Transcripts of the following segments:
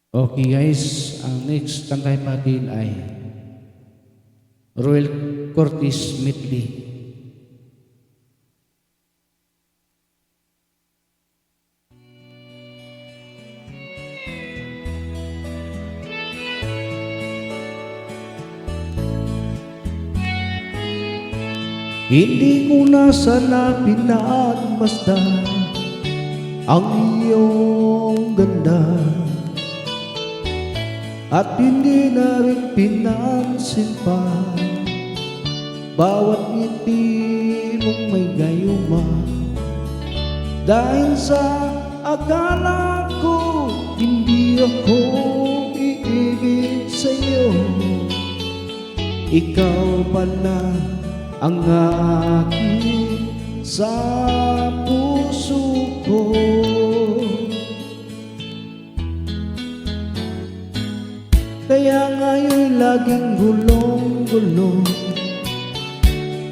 Okay guys, ang next kantay natin ay Royal Curtis Medley. Hindi ko na sana pinagmasdan ang iyong ganda, at hindi na rin pinansin pa bawat ngiti mong may gayuma. Dahil sa akala ko hindi ako iibig sa'yo, ikaw pala ang aking sa puso ko. Kaya ngayon laging gulong-gulong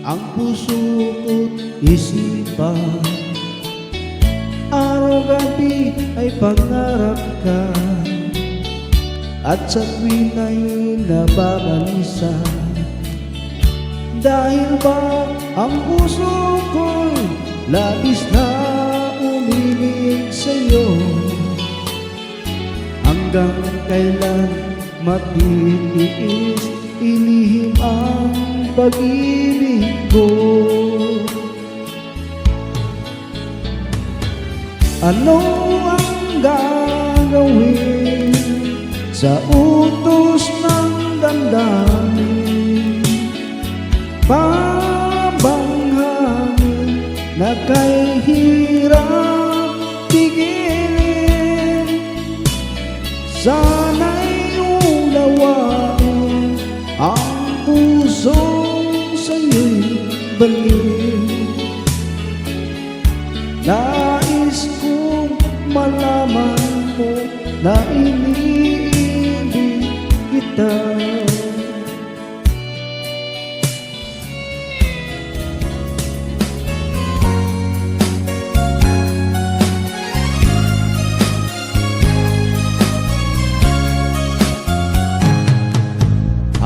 ang puso ko't isipan. Araw-gabi ay pangarap ka, at sa tuwin ay nababalisa. Dahil ba ang puso ko'y labis na umilig sa'yo, hanggang kailan matitiis ilihim ang pag-ibig ko? Ano ang gagawin sa utos ng damdamin? Pabanghangin na kay hirap tigilin, sana'y unawain ang pusong sa'yo'y balin. Nais kong malaman mo na iniibig kita.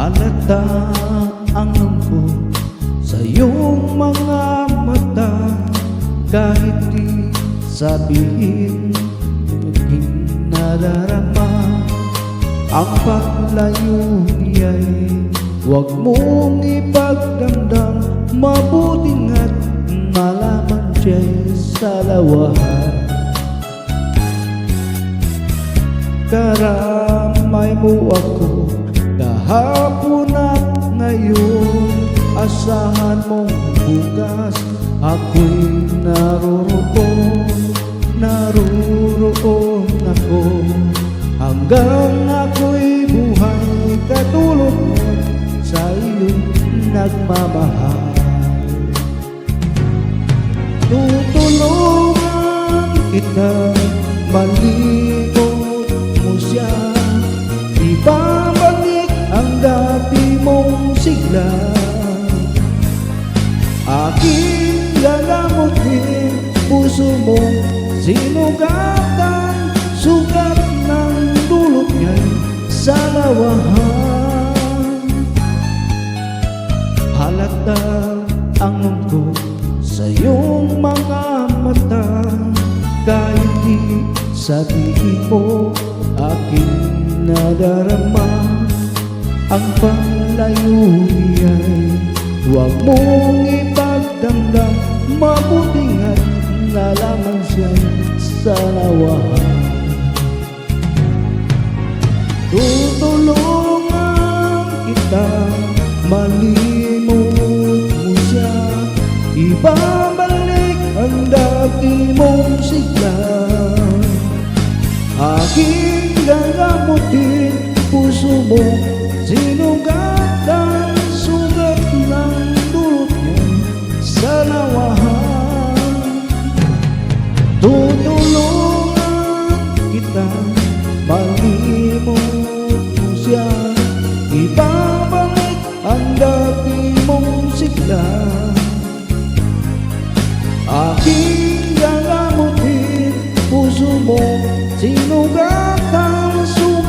Halata ang lungkot sa iyong mga mata, kahit di sabihin aking nadarama. Ang paglayo niya'y huwag mong ipagdamdam, mabuting at malaman siya'y salawahan. Karamay mo ako kahapon at ngayon, asahan mong bukas ako'y naroon ako, hanggang ako'y buhay katulad mo sa iyong nagmamahal. Tutulungan kita, malikot mo siya, ibabalik ang dati mong sigla. Aking lalamutin puso mong sinugatan, sugat ng dulot niya'y sa lawahan. Halata ang lungkot sa iyong mga mata, kahit di sabihin mo aking nadarama. Ang paglayo niya'y huwag mong ipagdamdam, mabuting at nalaman siya'y sa lawahan. Tutulungan kita, malimot mo siya, ibabalik ang dati mong sigla. Aking gagamutin puso mo sinugatan, sugat ng dulot niya sa lawahan. Tutulungan kita, malimot mo siya, ibabalik ang dati mong sigla. Aking gagamutin puso mo sinugatan, sugat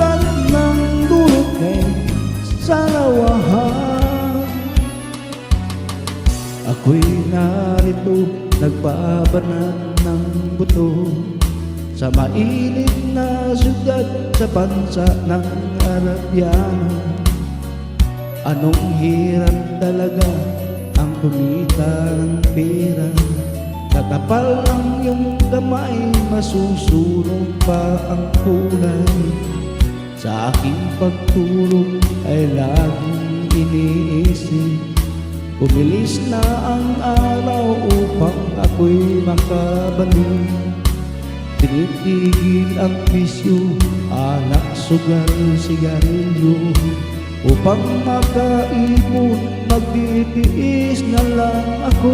labanan ng buto sa mainit na syudad sa bansa ng Arabiano. Anong hirap talaga ang kumita ng pera, kakapal ng iyong kamay, masusunog pa ang kulay. Sa aking pagtulog ay laging iniisip, bumilis na ang araw upang ako'y makabalik. Tinitigil ang bisyo, alak, sugal, sigarilyo, upang makaipon, magtitiis na lang ako.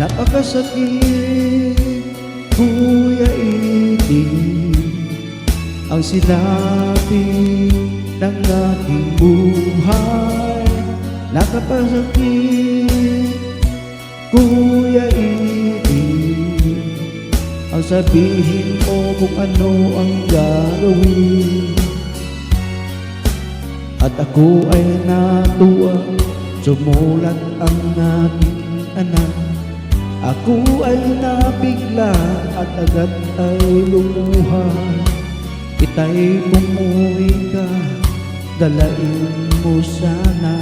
Napakasakit, Kuya Iting, ang sinabi ng aking buhay. Nakapasakit, Kuya Iting, ang sabihin mo kung ano ang gagawin. At ako ay natuwa, sumulat ang aking anak. Ako ay nabigla at agad ay lumuha. Ita'y umuwi ka, dalain mo sana.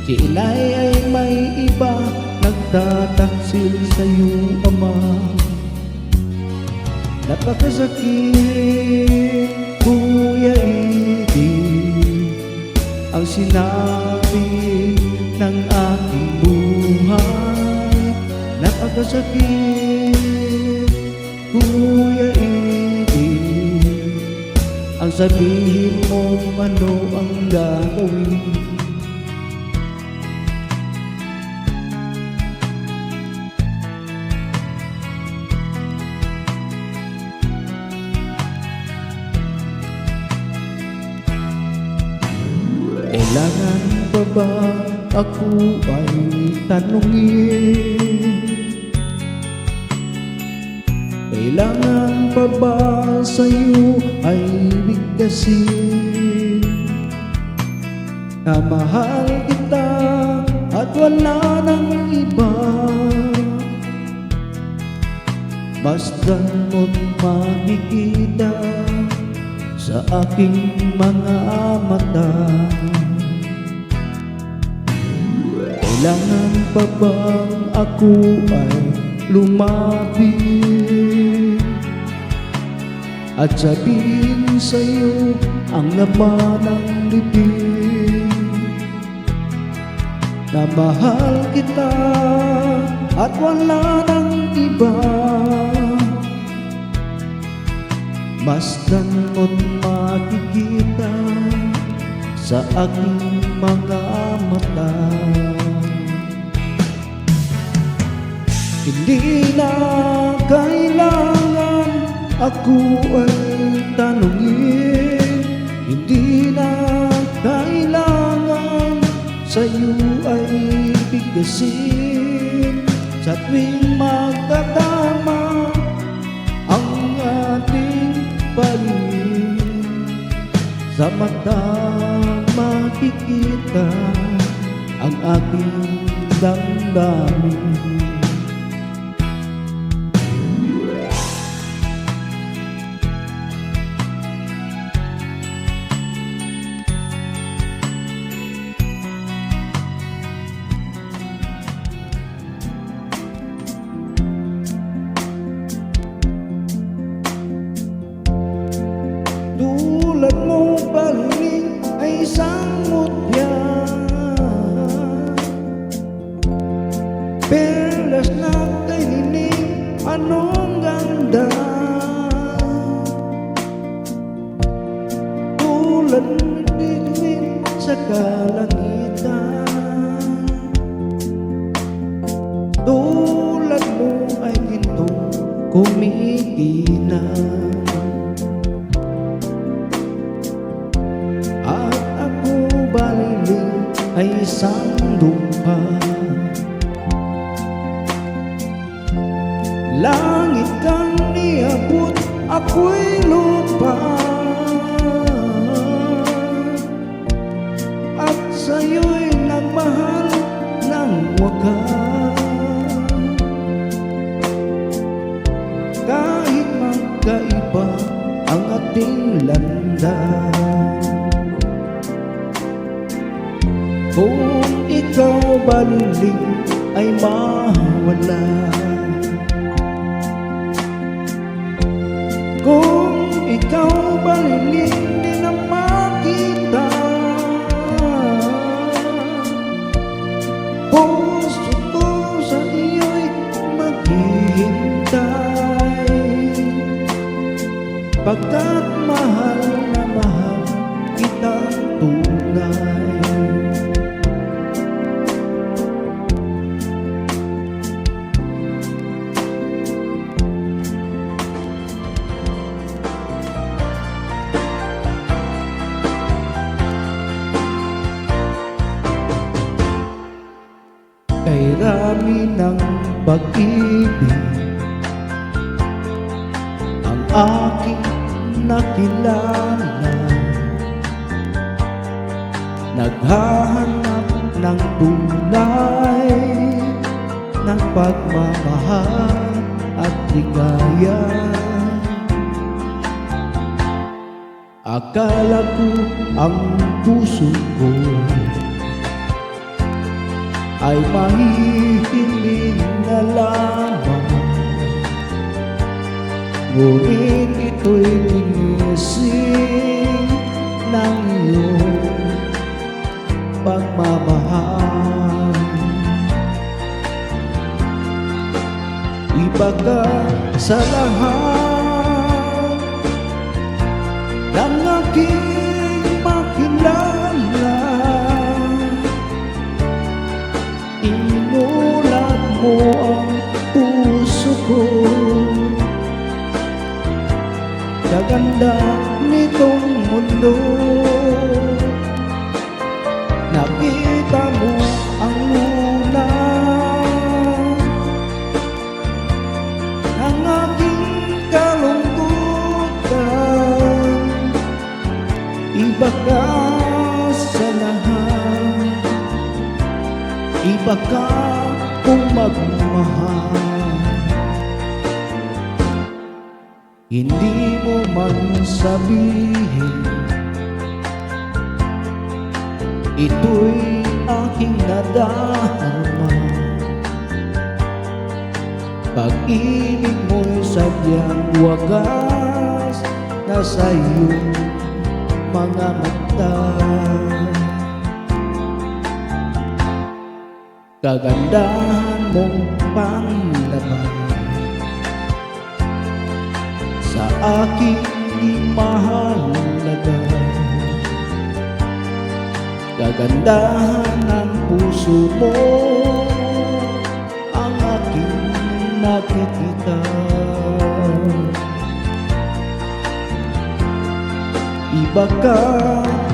Si inay ay may iba, nagtataksil sa'yo, ama. Napakasakit, Kuya Iting, ang sinabi ng aking buhay. Napakasakit, Kuya Iting, ang sabihin mo ano ang gagawin. Kailangan pa ba ako ay tanungin? Kailangan pa ba sa'yo ay bigkasin na mahal kita at wala nang iba? Basta't mo't makikita sa aking mga mata. Kailangan pa bang ako ay lumapit at sabihin sa'yo ang laman ng bibig na mahal kita at wala nang iba? Basta't mo't makikita sa aking mga mata. Hindi na kailangan ako ay tanungin, hindi na kailangan sa'yo ay bigkasin. Sa tuwing magkatama ang ating paligid, sa mata makikita ang aking damdamin. Tulad mo paling ay isang mutya, perlas na kainin, anong ganda. Tulad ng bituin sa kalangitan, tulad mo ay gintong kumikinang. Ay isang lupa, langit kang niabot, ako'y lupa, at sa'yo'y nagmahal ng wakas. pa ang ating landas. Kung ikaw baliling ay mawala, kung ikaw baliling di na makita, puso ko sa iyo'y maghihintay, pagkat mahal na mahal kitang tunay. Kay rami ng pag-ibig ang aking nakilala, naghahanap ng tunay ng pagmamahal at ligaya. Akala ko ang puso ko ay mahihiling na lamang, ngunit ito'y ginising ng iyong pagmamahal. Iba ka sa lahat ng aking makilala, inulat mo ang puso ko. Kaganda nitong mundo, nakita mo ang luna ng aking kalungkutan. Iba ka sa lahat, iba ka kung magmahal. Hindi mo man sabihin, ito'y aking nadarama. Pag-ibig mo'y sadyang wagas na sa iyong mga mata. Kagandahan mong panlaban sa aking di mahalaga. Kagandahan ng puso mo ang aking nakikita. Iba ka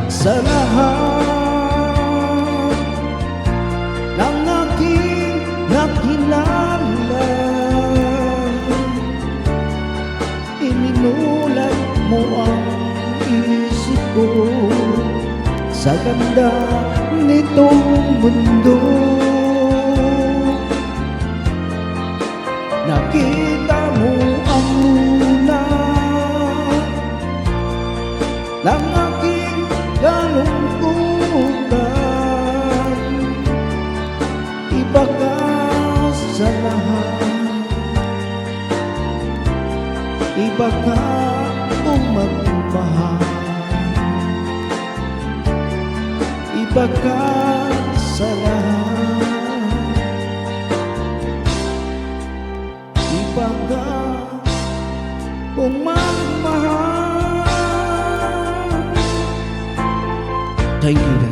sa lahat ng aking nakilala, ininulat mo ang isip ko sa ganda nitong mundo. Nakita mo ang luna ng aking kalungkutan. Iba ka sa lahat, iba ka kung magmahal. Iba ka sa lahat, iba ka kung magmahal. Thank you.